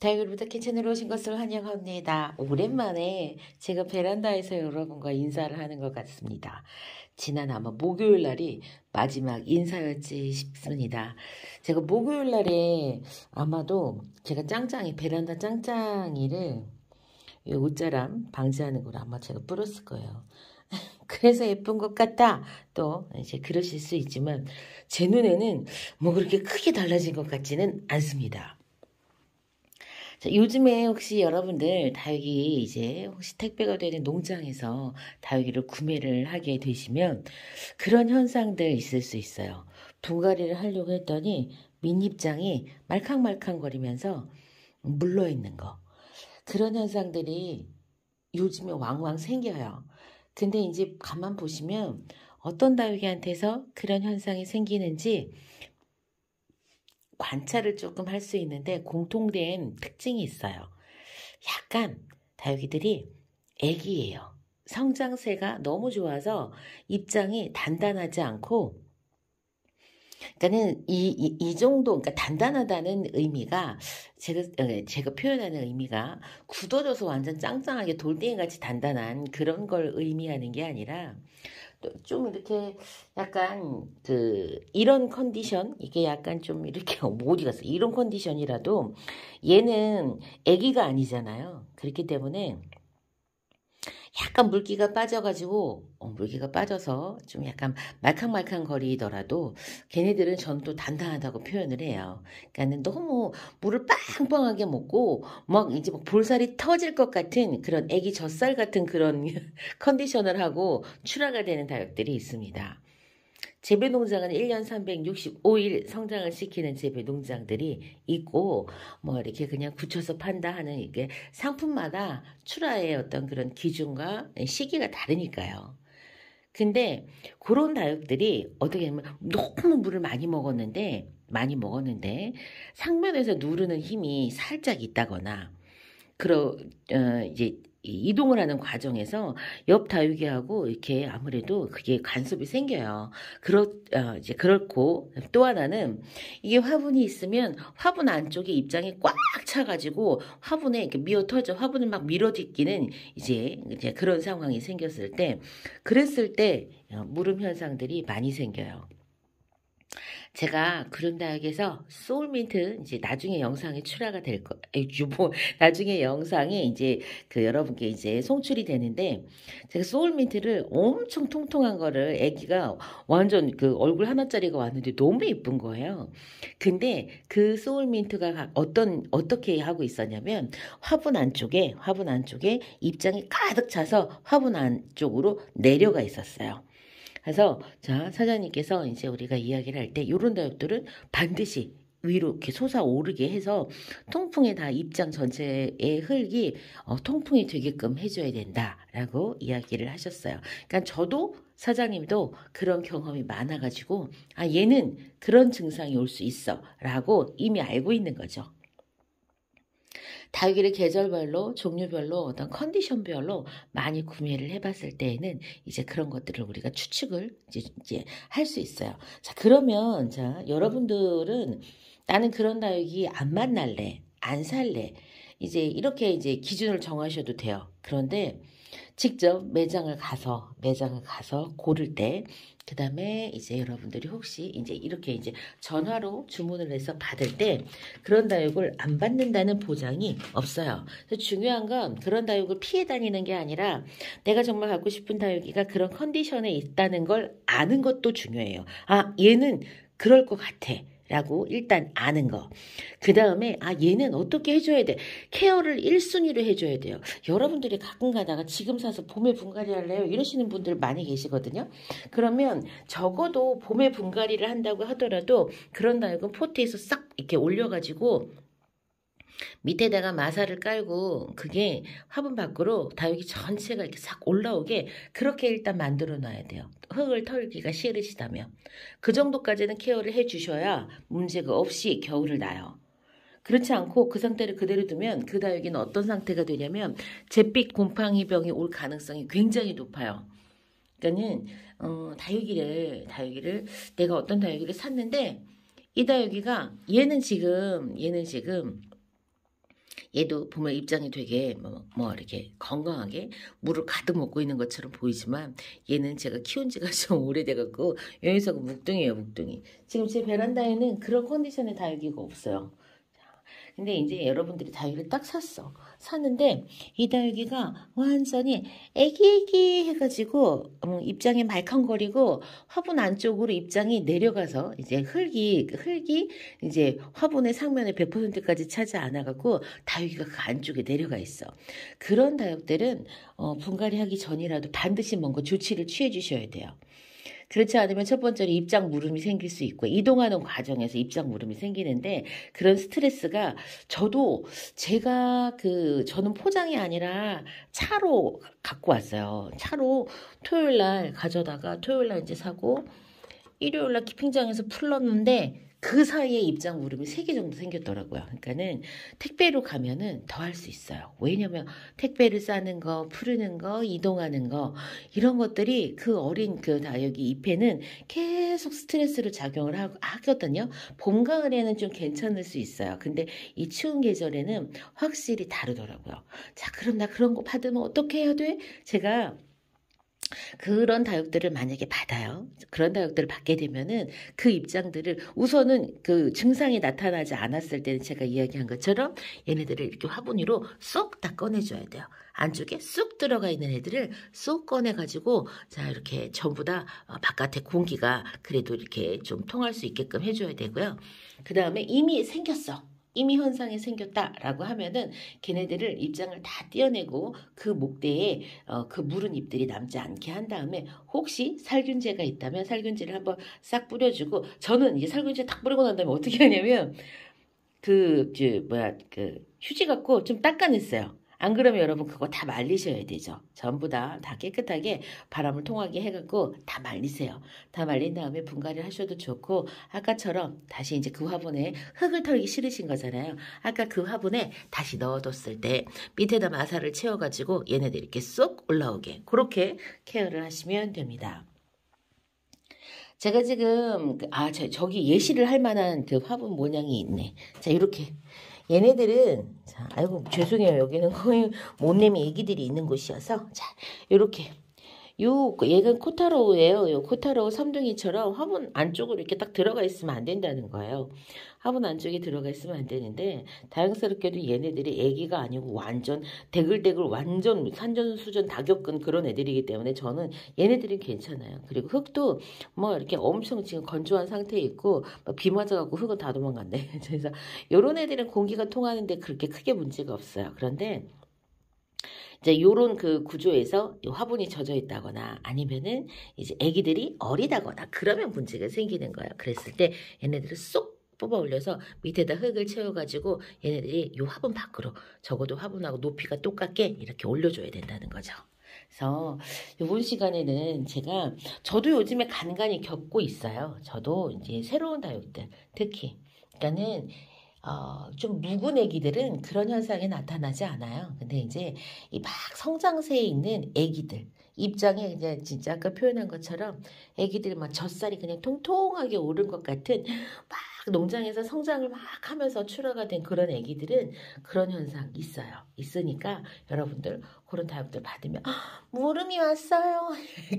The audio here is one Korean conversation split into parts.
다육이 부탁해 채널에 오신 것을 환영합니다. 오랜만에 제가 베란다에서 여러분과 인사를 하는 것 같습니다. 지난 아마 목요일 날이 마지막 인사였지 싶습니다. 제가 목요일 날에 아마도 제가 베란다 짱짱이를 이 옷자람 방지하는 걸 아마 제가 뿌렸을 거예요. 그래서 예쁜 것 같다. 또 이제 그러실 수 있지만 제 눈에는 뭐 그렇게 크게 달라진 것 같지는 않습니다. 자, 요즘에 혹시 여러분들 다육이 이제 혹시 택배가 되는 농장에서 다육이를 구매를 하게 되시면 그런 현상들 있을 수 있어요. 분갈이를 하려고 했더니 밑잎장이 말캉말캉거리면서 물러 있는 거. 그런 현상들이 요즘에 왕왕 생겨요. 근데 이제 가만 보시면 어떤 다육이한테서 그런 현상이 생기는지 관찰을 조금 할 수 있는데 공통된 특징이 있어요. 약간 다육이들이 애기예요. 성장세가 너무 좋아서 입장이 단단하지 않고, 그러니까는 이 정도, 그러니까 단단하다는 의미가 제가 표현하는 의미가 굳어져서 완전 짱짱하게 돌덩이 같이 단단한 그런 걸 의미하는 게 아니라 좀 이렇게 약간 이런 컨디션 이게 약간 좀 이렇게 어디 갔어 이런 컨디션이라도 얘는 아기가 아니잖아요. 그렇기 때문에 약간 물기가 빠져서 좀 약간 말캉말캉 거리더라도 걔네들은 전 또 단단하다고 표현을 해요. 그러니까는 너무 물을 빵빵하게 먹고 막 이제 막 볼살이 터질 것 같은 그런 애기 젖살 같은 그런 컨디션을 하고 출하가 되는 다육들이 있습니다. 재배농장은 1년 365일 성장을 시키는 재배농장들이 있고, 뭐, 이렇게 그냥 굳혀서 판다 하는 이게 상품마다 출하의 어떤 그런 기준과 시기가 다르니까요. 근데 그런 다육들이 어떻게 하면 너무 물을 많이 먹었는데 상면에서 누르는 힘이 살짝 있다거나, 이제 이동을 하는 과정에서 옆 다육이하고 이렇게 아무래도 그게 간섭이 생겨요. 이제 그렇고 또 하나는 이게 화분이 있으면 화분 안쪽에 입장이 꽉 차가지고 화분에 이렇게 미어 터져 화분을 막 밀어짓기는 이제 그런 상황이 생겼을 때 그랬을 때 물음 현상들이 많이 생겨요. 제가 구름다육에서 소울민트 이제 나중에 영상이 출하가 될 거, 뭐 나중에 영상이 이제 여러분께 이제 송출이 되는데 제가 소울민트를 엄청 통통한 거를 애기가 완전 얼굴 하나짜리가 왔는데 너무 예쁜 거예요. 근데 그 소울민트가 어떻게 하고 있었냐면 화분 안쪽에 입장이 가득 차서 화분 안쪽으로 내려가 있었어요. 그래서 자 사장님께서 이제 우리가 이야기를 할 때 이런 다육들은 반드시 위로 이렇게 솟아오르게 해서 통풍에 다 입장 전체의 흙이 통풍이 되게끔 해줘야 된다라고 이야기를 하셨어요. 그러니까 저도 사장님도 그런 경험이 많아가지고 아 얘는 그런 증상이 올 수 있어라고 이미 알고 있는 거죠. 다육이를 계절별로, 종류별로, 어떤 컨디션별로 많이 구매를 해봤을 때에는 이제 그런 것들을 우리가 추측을 이제 할 수 있어요. 자, 그러면, 자, 여러분들은 나는 그런 다육이 안 만날래, 안 살래. 이렇게 이제 기준을 정하셔도 돼요. 그런데 직접 매장을 가서 고를 때, 그 다음에 이제 여러분들이 혹시 이제 이렇게 이제 전화로 주문을 해서 받을 때 그런 다육을 안 받는다는 보장이 없어요. 그래서 중요한 건 그런 다육을 피해 다니는 게 아니라 내가 정말 갖고 싶은 다육이가 그런 컨디션에 있다는 걸 아는 것도 중요해요. 아, 얘는 그럴 것 같아. 라고 일단 아는 거. 그 다음에 아 얘는 어떻게 해줘야 돼. 케어를 1순위로 해줘야 돼요. 여러분들이 가끔 가다가 지금 사서 봄에 분갈이 할래요? 이러시는 분들 많이 계시거든요. 그러면 적어도 봄에 분갈이를 한다고 하더라도 그런 다육은 포트에서 싹 이렇게 올려가지고 밑에다가 마사를 깔고 그게 화분 밖으로 다육이 전체가 이렇게 싹 올라오게 그렇게 일단 만들어 놔야 돼요. 흙을 털기가 싫으시다면. 그 정도까지는 케어를 해주셔야 문제가 없이 겨울을 나요. 그렇지 않고 그 상태를 그대로 두면 그 다육이는 어떤 상태가 되냐면 잿빛 곰팡이병이 올 가능성이 굉장히 높아요. 그러니까는 다육이를 내가 어떤 다육이를 샀는데 이 다육이가 얘는 지금 얘도 보면 입장이 되게 뭐 이렇게 건강하게 물을 가득 먹고 있는 것처럼 보이지만 얘는 제가 키운 지가 좀 오래돼갖고 요 녀석은 묵둥이에요, 묵둥이. 지금 제 베란다에는 그런 컨디션의 다육이가 없어요. 근데 이제 여러분들이 다육이를 딱 샀어. 샀는데 이 다육이가 완전히 애기애기 해가지고 입장이 말캉거리고 화분 안쪽으로 입장이 내려가서 이제 흙이 이제 화분의 상면의 100%까지 차지 않아갖고 다육이가 그 안쪽에 내려가 있어. 그런 다육들은 분갈이 하기 전이라도 반드시 뭔가 조치를 취해 주셔야 돼요. 그렇지 않으면 첫 번째로 입장 물음이 생길 수 있고 이동하는 과정에서 입장 물음이 생기는데 그런 스트레스가 저는 포장이 아니라 차로 갖고 왔어요. 차로 토요일 날 가져다가 토요일 날 이제 사고 일요일 날 키핑장에서 풀렀는데 그 사이에 입장 물음이 3개 정도 생겼더라고요. 그러니까는 택배로 가면은 더 할 수 있어요. 왜냐면 택배를 싸는 거, 푸르는 거, 이동하는 거 이런 것들이 그 어린 그 다육이 잎에는 계속 스트레스로 작용을 하거든요. 봄, 가을에는 좀 괜찮을 수 있어요. 근데 이 추운 계절에는 확실히 다르더라고요. 자, 그럼 나 그런 거 받으면 어떻게 해야 돼? 제가 그런 다육들을 만약에 받아요. 그런 다육들을 받게 되면은 그 입장들을 우선은 그 증상이 나타나지 않았을 때는 제가 이야기한 것처럼 얘네들을 이렇게 화분 위로 쏙 다 꺼내줘야 돼요. 안쪽에 쑥 들어가 있는 애들을 쏙 꺼내가지고 자 이렇게 전부 다 바깥에 공기가 그래도 이렇게 좀 통할 수 있게끔 해줘야 되고요. 그 다음에 이미 생겼어. 이미 현상이 생겼다라고 하면은 걔네들을 입장을 다 떼어내고 그 목대에 그 무른 잎들이 남지 않게 한 다음에 혹시 살균제가 있다면 살균제를 한번 싹 뿌려주고 저는 이제 살균제 딱 뿌리고 난 다음에 어떻게 하냐면 그 휴지 갖고 좀 닦아냈어요. 안 그러면 여러분 그거 다 말리셔야 되죠. 전부 다 깨끗하게 바람을 통하게 해갖고 다 말리세요. 다 말린 다음에 분갈이를 하셔도 좋고 아까처럼 다시 이제 그 화분에 흙을 털기 싫으신 거잖아요. 아까 그 화분에 다시 넣어뒀을 때 밑에다 마사를 채워가지고 얘네들 이렇게 쏙 올라오게 그렇게 케어를 하시면 됩니다. 제가 지금 저기 예시를 할 만한 그 화분 모양이 있네. 자 이렇게 얘네들은 자 아이고 죄송해요. 여기는 거의 못내미 애기들이 있는 곳이어서 자 이렇게 얘가 코타로우예요. 요 코타로우 삼둥이처럼 화분 안쪽으로 이렇게 딱 들어가 있으면 안 된다는 거예요. 화분 안쪽에 들어가 있으면 안 되는데 다행스럽게도 얘네들이 애기가 아니고 완전 대글대글 완전 산전수전 다 겪은 그런 애들이기 때문에 저는 얘네들은 괜찮아요. 그리고 흙도 뭐 이렇게 엄청 지금 건조한 상태에 있고 비 맞아갖고 흙은 다 도망갔네. 그래서 요런 애들은 공기가 통하는데 그렇게 크게 문제가 없어요. 그런데 이제 요런 그 구조에서 화분이 젖어 있다거나 아니면은 이제 애기들이 어리다거나 그러면 문제가 생기는 거예요. 그랬을 때 얘네들을 쏙 뽑아 올려서 밑에다 흙을 채워가지고 얘네들이 요 화분 밖으로 적어도 화분하고 높이가 똑같게 이렇게 올려줘야 된다는 거죠. 그래서 이번 시간에는 저도 요즘에 간간히 겪고 있어요. 저도 이제 새로운 다육들 특히 그러니까는 좀 묵은 애기들은 그런 현상이 나타나지 않아요. 근데 이제 이 막 성장세에 있는 애기들 입장에 이제 진짜 아까 표현한 것처럼 애기들 막 젖살이 그냥 통통하게 오른 것 같은 막 농장에서 성장을 막 하면서 출하가 된 그런 애기들은 그런 현상 있어요. 있으니까 여러분들 그런 다육들 받으면 물음이 왔어요.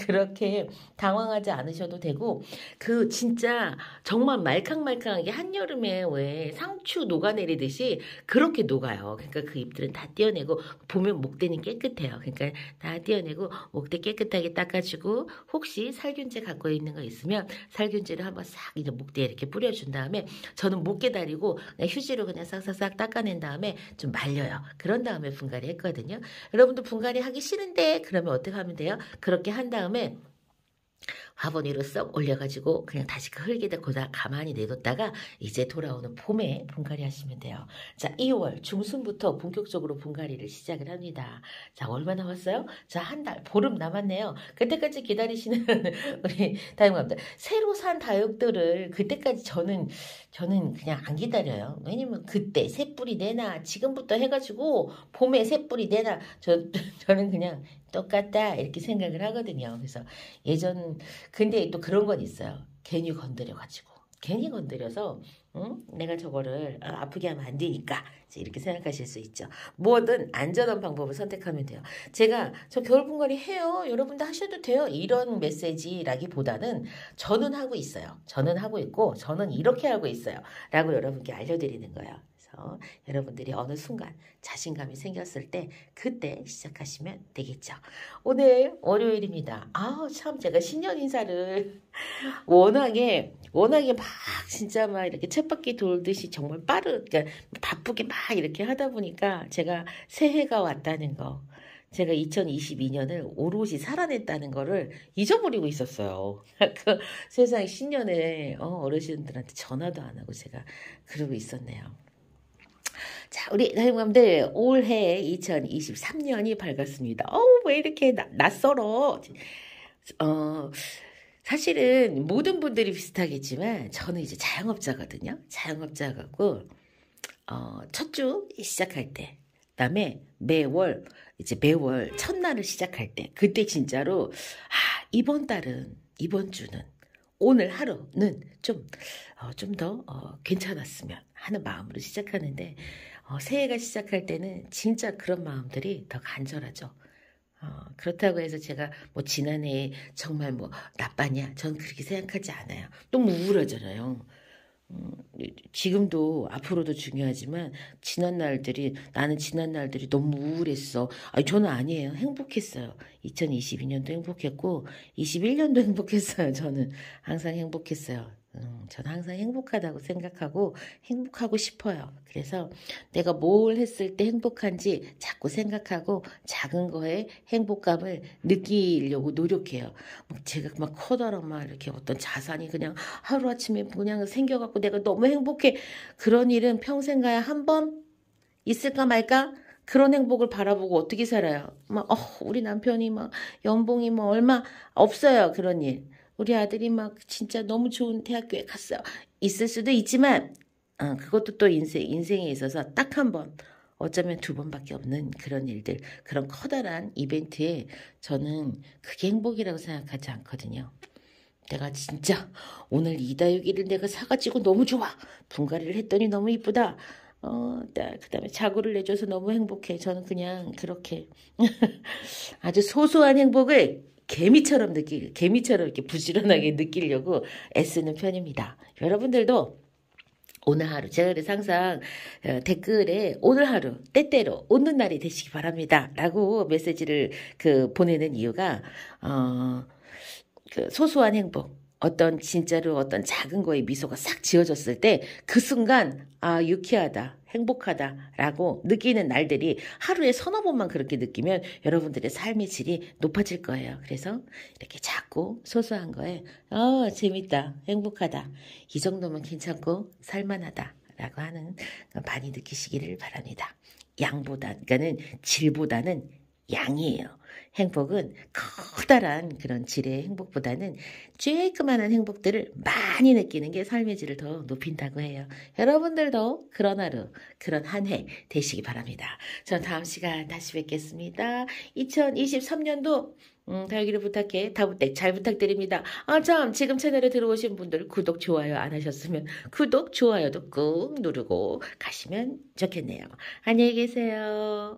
그렇게 당황하지 않으셔도 되고 그 진짜 정말 말캉말캉하게 한여름에 왜 상추 녹아내리듯이 그렇게 녹아요. 그러니까 그 잎들은 다 떼어내고 보면 목대는 깨끗해요. 그러니까 다 떼어내고 목대 깨끗하게 닦아주고 혹시 살균제 갖고 있는 거 있으면 살균제를 한번 싹 이제 목대에 이렇게 뿌려준 다음에 저는 못 깨달이고 그냥 휴지로 그냥 싹싹싹 닦아낸 다음에 좀 말려요. 그런 다음에 분갈이 했거든요. 여러분도 분갈이 하기 싫은데 그러면 어떻게 하면 돼요? 그렇게 한 다음에 화분 위로 쏙 올려가지고 그냥 다시 그 흙에다 가만히 내뒀다가 이제 돌아오는 봄에 분갈이 하시면 돼요. 자, 2월 중순부터 본격적으로 분갈이를 시작을 합니다. 자, 얼마 남았어요? 자, 한 달, 보름 남았네요. 그때까지 기다리시는 우리 다육맘들. 새로 산 다육들을 그때까지 저는 그냥 안 기다려요. 왜냐면 그때 새뿌리 내나 지금부터 해가지고 봄에 새뿌리 내나 저는 그냥 똑같다 이렇게 생각을 하거든요. 그래서 근데 또 그런 건 있어요. 괜히 건드려가지고 괜히 건드려서 내가 저거를 아프게 하면 안 되니까 이제 이렇게 생각하실 수 있죠. 뭐든 안전한 방법을 선택하면 돼요. 제가 저 겨울분갈이 해요. 여러분도 하셔도 돼요. 이런 메시지라기보다는 저는 하고 있어요. 저는 하고 있고 저는 이렇게 하고 있어요. 라고 여러분께 알려드리는 거예요. 그래서 여러분들이 어느 순간 자신감이 생겼을 때 그때 시작하시면 되겠죠. 오늘 월요일입니다. 참 제가 신년 인사를 워낙에 막 진짜 막 이렇게 쳇바퀴 돌듯이 정말 그러니까 바쁘게 막 이렇게 하다 보니까 제가 새해가 왔다는 거, 제가 2022년을 오롯이 살아냈다는 거를 잊어버리고 있었어요. 그 세상 신년에 어르신들한테 전화도 안 하고 제가 그러고 있었네요. 자, 우리 사용감들 올해 2023년이 밝았습니다. 왜 이렇게 낯설어? 사실은 모든 분들이 비슷하겠지만 저는 이제 자영업자거든요. 자영업자갖고 첫 주 시작할 때, 그다음에 매월 첫날을 시작할 때, 그때 진짜로 이번 주는 오늘 하루는 좀 더 괜찮았으면 하는 마음으로 시작하는데 새해가 시작할 때는 진짜 그런 마음들이 더 간절하죠. 그렇다고 해서 제가 뭐 지난해에 정말 뭐 나빴냐? 전 그렇게 생각하지 않아요. 너무 우울하잖아요. 지금도 앞으로도 중요하지만 나는 지난 날들이 너무 우울했어. 저는 아니에요. 행복했어요. 2022년도 행복했고 21년도 행복했어요. 저는 항상 행복했어요. 저는 항상 행복하다고 생각하고 행복하고 싶어요. 그래서 내가 뭘 했을 때 행복한지 자꾸 생각하고 작은 거에 행복감을 느끼려고 노력해요. 제가 막 커다란 막 이렇게 어떤 자산이 그냥 하루아침에 그냥 생겨갖고 내가 너무 행복해. 그런 일은 평생 가야 한 번 있을까 말까? 그런 행복을 바라보고 어떻게 살아요? 우리 남편이 연봉이 얼마 없어요. 그런 일. 우리 아들이 진짜 너무 좋은 대학교에 갔어요. 있을 수도 있지만, 그것도 또 인생에 있어서 딱 한 번, 어쩌면 두 번밖에 없는 그런 일들, 그런 커다란 이벤트에 저는 그게 행복이라고 생각하지 않거든요. 내가 진짜 오늘 이다육이를 내가 사가지고 너무 좋아. 분갈이를 했더니 너무 이쁘다. 그다음에 자구를 내줘서 너무 행복해. 저는 그냥 그렇게 아주 소소한 행복을 개미처럼 이렇게 부지런하게 느끼려고 애쓰는 편입니다. 여러분들도 오늘 하루, 제가 그래서 항상 댓글에 오늘 하루 때때로 웃는 날이 되시기 바랍니다. 라고 메시지를 보내는 이유가, 소소한 행복. 진짜로 어떤 작은 거에 미소가 싹 지어졌을 때 그 순간 유쾌하다, 행복하다라고 느끼는 날들이 하루에 서너 번만 그렇게 느끼면 여러분들의 삶의 질이 높아질 거예요. 그래서 이렇게 작고 소소한 거에 재밌다, 행복하다, 이 정도면 괜찮고 살만하다라고 하는 많이 느끼시기를 바랍니다. 그러니까는 질보다는 양이에요. 행복은 커다란 그런 질의 행복보다는 쬐끄만한 행복들을 많이 느끼는 게 삶의 질을 더 높인다고 해요. 여러분들도 그런 하루, 그런 한 해 되시기 바랍니다. 전 다음 시간 다시 뵙겠습니다. 2023년도 다육이를 부탁해 다부댁 잘 부탁드립니다. 참 지금 채널에 들어오신 분들 구독, 좋아요 안 하셨으면 구독, 좋아요도 꾹 누르고 가시면 좋겠네요. 안녕히 계세요.